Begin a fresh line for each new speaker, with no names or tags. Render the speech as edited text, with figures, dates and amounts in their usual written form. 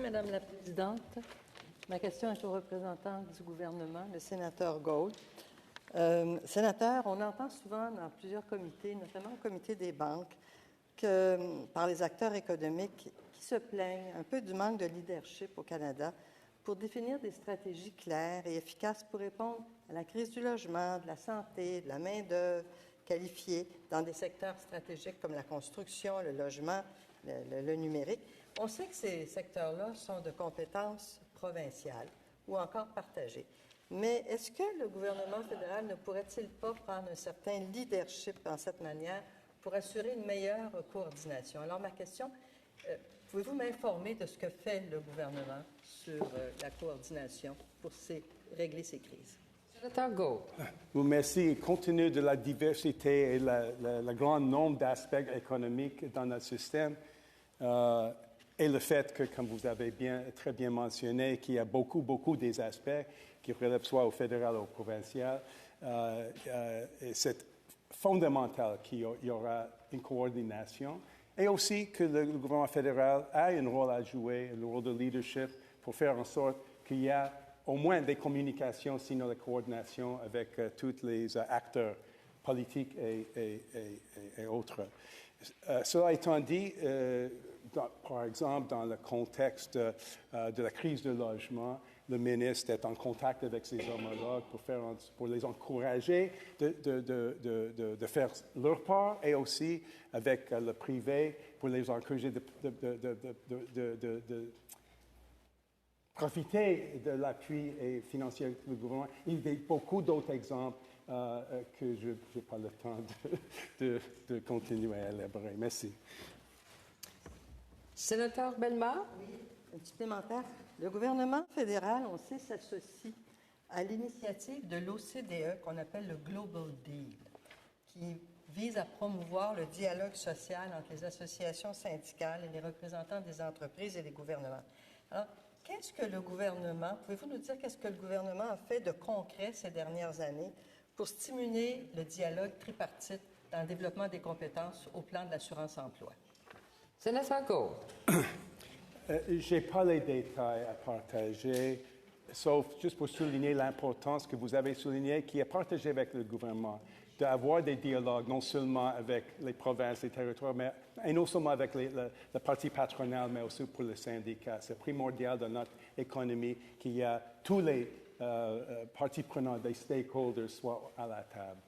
Merci, Madame la Présidente. Ma question est au représentant du gouvernement, le sénateur Gould. Sénateur, on entend souvent dans plusieurs comités, notamment le comité des banques, par les acteurs économiques qui se plaignent un peu du manque de leadership au Canada pour définir des stratégies claires et efficaces pour répondre à la crise du logement, de la santé, de la main-d'œuvre qualifiée dans des secteurs stratégiques comme la construction, le logement, le numérique. On sait que ces secteurs-là sont de compétences provinciales ou encore partagées. Mais est-ce que le gouvernement fédéral ne pourrait-il pas prendre un certain leadership en cette manière pour assurer une meilleure coordination? Alors, ma question, pouvez-vous m'informer de ce que fait le gouvernement sur la coordination pour régler ces crises?
Sénateur Gould.
Vous merci. Compte tenu de la diversité et le grand nombre d'aspects économiques dans notre système, et le fait que, comme vous avez très bien mentionné, qu'il y a beaucoup des aspects qui relèvent soit au fédéral ou au provincial, c'est fondamental qu'il y aura une coordination et aussi que le gouvernement fédéral a un rôle à jouer, un rôle de leadership pour faire en sorte qu'il y a au moins des communications, sinon la coordination avec tous les acteurs politiques et autres. Cela étant dit, par exemple, dans le contexte de la crise du logement, le ministre est en contact avec ses homologues pour les encourager de faire leur part et aussi avec le privé pour les encourager de profiter de l'appui financier du gouvernement. Il y a beaucoup d'autres exemples que je n'ai pas le temps de continuer à élaborer. Merci.
Sénateur Bellemare.
Oui, un supplémentaire. Le gouvernement fédéral, on sait, s'associe à l'initiative de l'OCDE qu'on appelle le Global Deal, qui vise à promouvoir le dialogue social entre les associations syndicales et les représentants des entreprises et des gouvernements. Alors, qu'est-ce que le gouvernement, pouvez-vous nous dire qu'est-ce que le gouvernement a fait de concret ces dernières années pour stimuler le dialogue tripartite dans le développement des compétences au plan de l'assurance-emploi?
Sénateur Gould.
Je n'ai pas les détails à partager, sauf juste pour souligner l'importance que vous avez soulignée, qui est partagée avec le gouvernement, d'avoir des dialogues non seulement avec les provinces, les territoires, et non seulement avec la partie patronale, mais aussi pour les syndicats. C'est primordial dans notre économie qu'il y a tous les parties prenantes, les stakeholders, soient à la table.